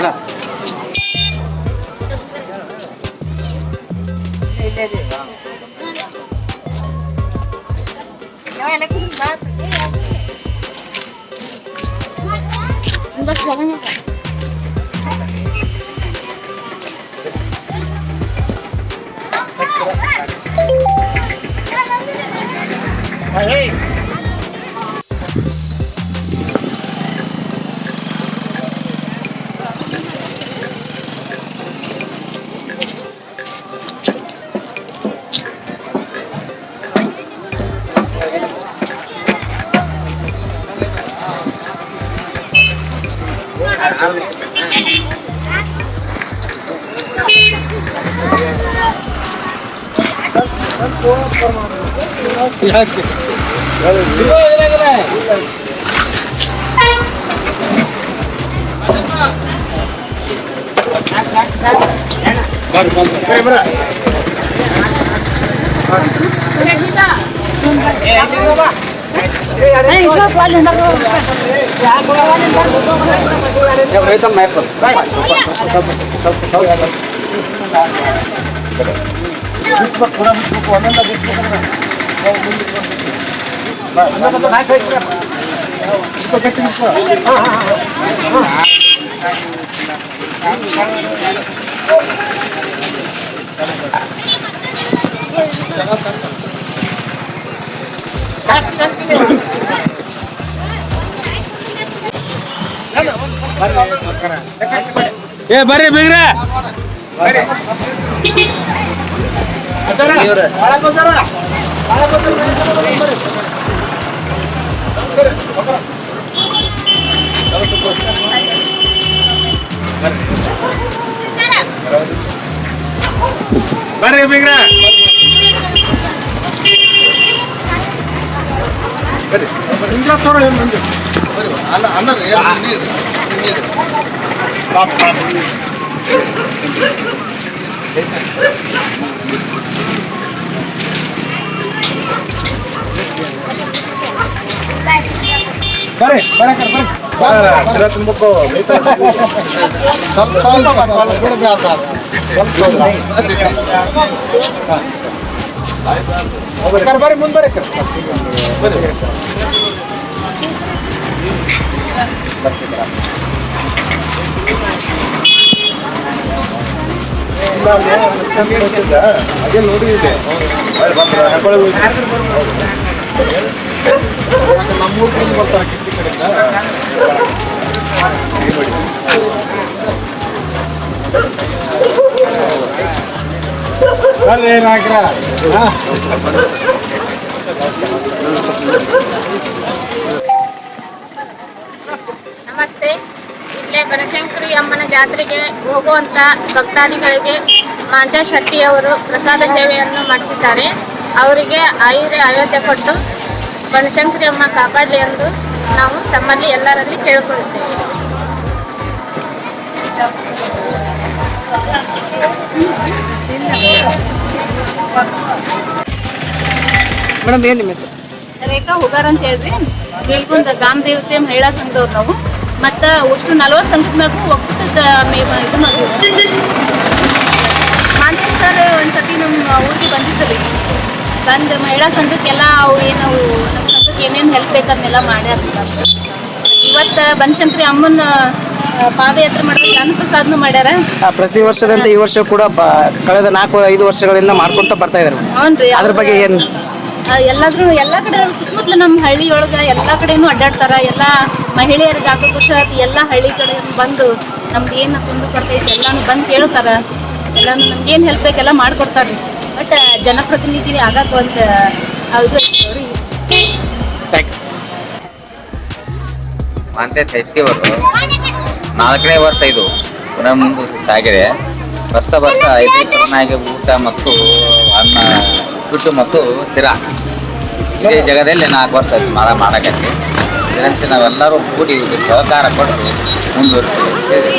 Hey! ಏ ಬರ್ರಿ ಬಿಗ್ರ ಬರ್ರಿ ಬಿಗ್ರ ತುಂಬಕ್ಕೂ ಬರ್ರಿ ಮುಂದೆ ಬರ್ರಿ ಅದೇ ನೋಡಿದೆ ನಮ್ಮೂರ್ ಬರ್ತಾರೆ ಕಿಟ್ಟಿ ಕಡೆಯಿಂದ ಏನಾಗ್ರ ನಮಸ್ತೆ. ಇಲ್ಲೇ ಬನಶಂಕರಿ ಅಮ್ಮನ ಜಾತ್ರೆಗೆ ಹೋಗುವಂತ ಭಕ್ತಾದಿಗಳಿಗೆ ಮಾಂಜ ಶೆಟ್ಟಿ ಅವರು ಪ್ರಸಾದ ಸೇವೆಯನ್ನು ಮಾಡಿಸಿದ್ದಾರೆ. ಅವರಿಗೆ ಆಯುರ್ವೇದ ಕೊಟ್ಟು ಬನಶಂಕರಿ ಅಮ್ಮ ಕಾಪಾಡಲಿ ಎಂದು ನಾವು ತಮ್ಮಲ್ಲಿ ಎಲ್ಲರಲ್ಲಿ ಕೇಳಿಕೊಳ್ಳುತ್ತೇವೆ. ಮೇಡಮ್ ಏನು ನಿಮ್ಮ ಹೆಸರು? ರೇಖಾ ಹುಗಾರ್ ಅಂತ ಹೇಳ್ರಿ. ನಿಲ್ಗುಂದ ಗ್ರಾಮ ದೇವತೆ ಮಹಿಳಾ ಸಂಘದವ್ರು ನಾವು. ಮತ್ತು ಅಷ್ಟು 40 ಸಂಘದ ಮ್ಯಾಗೂ ಒಕ್ಕೂಟದ ಇದು ಮಾಡಿದ್ವಿ. ಮಾಂತೇಶ್ ಸರ್ ಒಂದ್ಸತಿ ನಮ್ಮ ಊರಿಗೆ ಬಂದಿದ್ರಿ. ಬಂದು ಮಹಿಳಾ ಸಂಘಕ್ಕೆಲ್ಲ ಅವು ಏನು ನಮ್ಮ ಸಂಘಕ್ಕೆ ಏನೇನು ಹೆಲ್ಪ್ ಬೇಕನ್ನೆಲ್ಲ ಮಾಡ್ಯಾರ. ಇವತ್ತು ಬನಶಂಕರಿ ಅಮ್ಮನ ಪಾದಯಾತ್ರೆ ಮಾಡೋದು ಅನ್ನಪ್ರಸಾದನೂ ಮಾಡ್ಯಾರ. ಪ್ರತಿ ವರ್ಷದಂತೆ ಈ ವರ್ಷ ಕೂಡ ಕಳೆದ 4-5 ವರ್ಷಗಳಿಂದ ಮಾಡ್ಕೊಂತ ಬರ್ತಾ ಇದ್ದಾರೆ. ಹ್ಞೂ. ಅದ್ರ ಬಗ್ಗೆ ಏನು ಎಲ್ಲಾದ್ರೂ ಎಲ್ಲ ಕಡೆ ಸುತ್ತಮುತ್ತಲು ನಮ್ಮ ಹಳ್ಳಿ ಒಳಗೆ ಎಲ್ಲ ಕಡೆನೂ ಅಡ್ಡಾಡ್ತಾರ. ಎಲ್ಲ ಮಹಿಳೆಯರಿಗೆ ಆಗೋ ಖುಷಿ ಎಲ್ಲ ಹಳ್ಳಿ ಕಡೆ ಬಂದು ನಮ್ದು ಏನು ಕುಂದು ಬರ್ತೈತಿ ಎಲ್ಲಾನು ಬಂದು ಕೇಳ್ತಾರ. ಎಲ್ಲಾನು ನಮ್ಗೆ ಏನು ಹೆಲ್ಪ್ ಬೇಕೆಲ್ಲ ಮಾಡ್ಕೊಡ್ತಾರೆ. ಬಟ್ ಜನಪ್ರತಿನಿಧಿ ಆಗಕ್ಕೆ ಒಂದು ಅದು ಐತಿ. ಮಾಂತೆ ಶೆಟ್ಟಿಯವರು 4ನೇ ವರ್ಷ ಇದು ಪುನಃ ಮುಂದೆ ಸಾಗಿದೆ. ವರ್ಷ 5 ಊಟ ಮತ್ತು ಅನ್ನ ದುಡ್ಡು ಮತ್ತು ಸ್ಥಿರ ಇದೇ ಜಾಗದಲ್ಲಿ 4 ವರ್ಷ ಆಯ್ತು ಮಾಡಕತ್ತಿ. ಇದರಂತೆ ನಾವೆಲ್ಲರೂ ಕೂಡಿ ಸಹಕಾರ ಕೊಟ್ಟು ಮುಂದುವರಿಸ್ತೇವೆ.